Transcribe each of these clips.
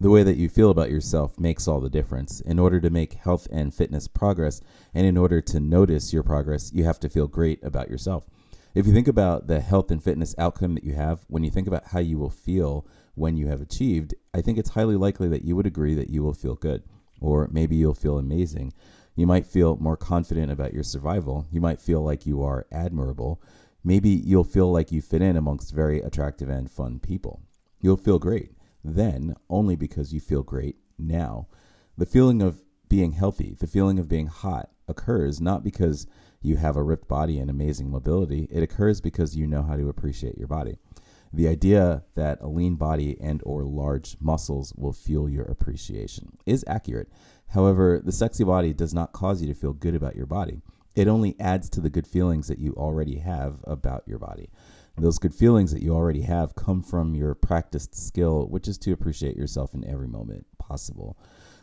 The way that you feel about yourself makes all the difference. In order to make health and fitness progress, and in order to notice your progress, you have to feel great about yourself. If you think about the health and fitness outcome that you have, when you think about how you will feel when you have achieved, I think it's highly likely that you would agree that you will feel good, or maybe you'll feel amazing. You might feel more confident about your survival. You might feel like you are admirable. Maybe you'll feel like you fit in amongst very attractive and fun people. You'll feel great then only because you feel great now. The feeling of being healthy, the feeling of being hot occurs not because you have a ripped body and amazing mobility. It occurs because you know how to appreciate your body. The idea that a lean body and or large muscles will fuel your appreciation is accurate. However, the sexy body does not cause you to feel good about your body. It only adds to the good feelings that you already have about your body. Those good feelings that you already have come from your practiced skill, which is to appreciate yourself in every moment possible.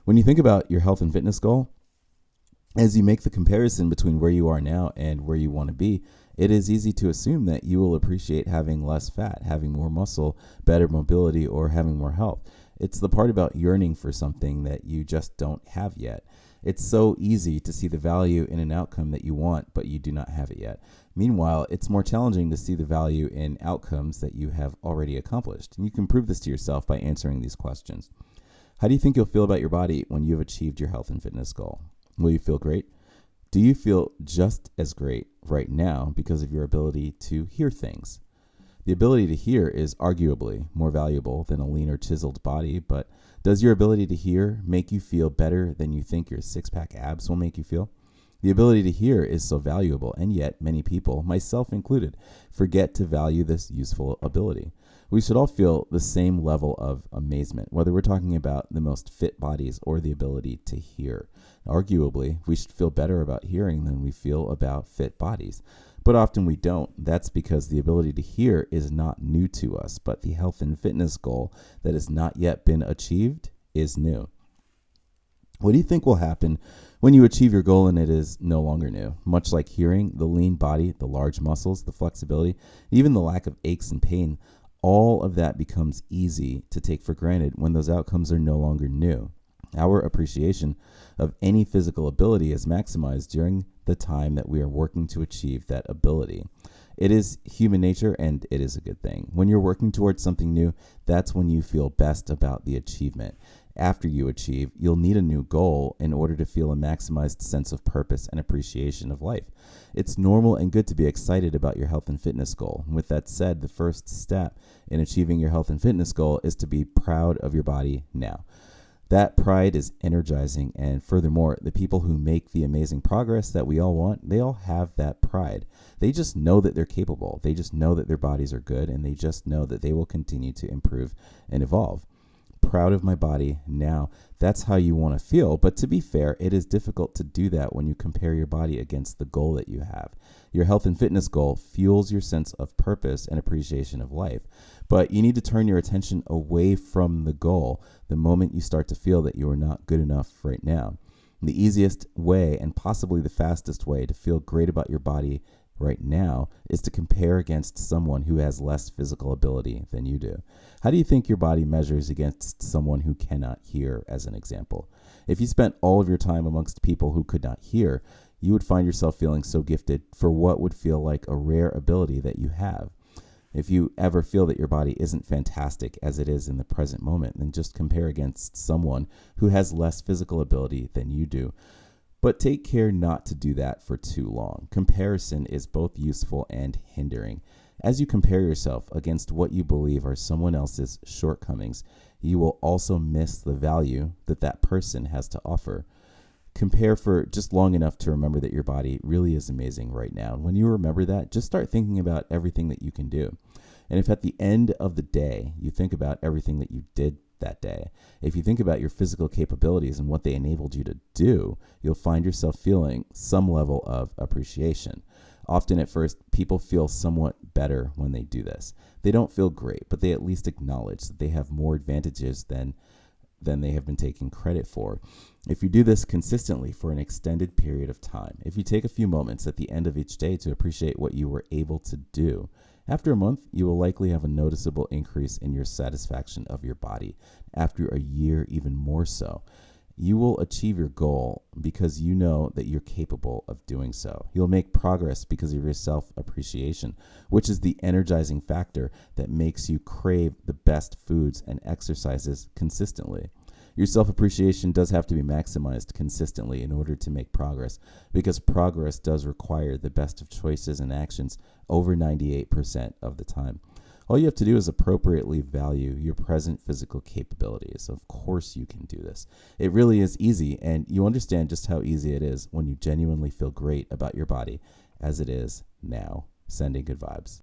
When you think about your health and fitness goal, as you make the comparison between where you are now and where you want to be, it is easy to assume that you will appreciate having less fat, having more muscle, better mobility, or having more health. It's the part about yearning for something that you just don't have yet. It's so easy to see the value in an outcome that you want, but you do not have it yet. Meanwhile, it's more challenging to see the value in outcomes that you have already accomplished. And you can prove this to yourself by answering these questions. How do you think you'll feel about your body when you have achieved your health and fitness goal? Will you feel great? Do you feel just as great right now because of your ability to hear things? The ability to hear is arguably more valuable than a lean or chiseled body, but does your ability to hear make you feel better than you think your six-pack abs will make you feel? The ability to hear is so valuable, and yet many people, myself included, forget to value this useful ability. We should all feel the same level of amazement, whether we're talking about the most fit bodies or the ability to hear. Arguably, we should feel better about hearing than we feel about fit bodies. But often we don't. That's because the ability to hear is not new to us, but the health and fitness goal that has not yet been achieved is new. What do you think will happen when you achieve your goal and it is no longer new? Much like hearing, the lean body, the large muscles, the flexibility, even the lack of aches and pain, all of that becomes easy to take for granted when those outcomes are no longer new. Our appreciation of any physical ability is maximized during the time that we are working to achieve that ability. It is human nature, and it is a good thing. When you're working towards something new, that's when you feel best about the achievement. After you achieve, you'll need a new goal in order to feel a maximized sense of purpose and appreciation of life. It's normal and good to be excited about your health and fitness goal. And with that said, the first step in achieving your health and fitness goal is to be proud of your body now. That pride is energizing, and furthermore, the people who make the amazing progress that we all want, they all have that pride. They just know that they're capable. They just know that their bodies are good, and they just know that they will continue to improve and evolve. Proud of my body now. That's how you want to feel. But to be fair, it is difficult to do that when you compare your body against the goal that you have. Your health and fitness goal fuels your sense of purpose and appreciation of life. But you need to turn your attention away from the goal the moment you start to feel that you are not good enough right now. The easiest way and possibly the fastest way to feel great about your body right now is to compare against someone who has less physical ability than you do. How do you think your body measures against someone who cannot hear, as an example? If you spent all of your time amongst people who could not hear, you would find yourself feeling so gifted for what would feel like a rare ability that you have. If you ever feel that your body isn't fantastic as it is in the present moment, then just compare against someone who has less physical ability than you do. But take care not to do that for too long. Comparison is both useful and hindering. As you compare yourself against what you believe are someone else's shortcomings, you will also miss the value that that person has to offer. Compare for just long enough to remember that your body really is amazing right now. And when you remember that, just start thinking about everything that you can do. And if at the end of the day, you think about everything that you did that day, if you think about your physical capabilities and what they enabled you to do, you'll find yourself feeling some level of appreciation. Often at first, people feel somewhat better when they do this. They don't feel great, but they at least acknowledge that they have more advantages than they have been taking credit for. If you do this consistently for an extended period of time, if you take a few moments at the end of each day to appreciate what you were able to do, After a month, you will likely have a noticeable increase in your satisfaction of your body. After a year, even more so. You will achieve your goal because you know that you're capable of doing so. You'll make progress because of your self-appreciation, which is the energizing factor that makes you crave the best foods and exercises consistently. Your self-appreciation does have to be maximized consistently in order to make progress, because progress does require the best of choices and actions over 98% of the time. All you have to do is appropriately value your present physical capabilities. Of course you can do this. It really is easy, and you understand just how easy it is when you genuinely feel great about your body as it is now. Sending good vibes.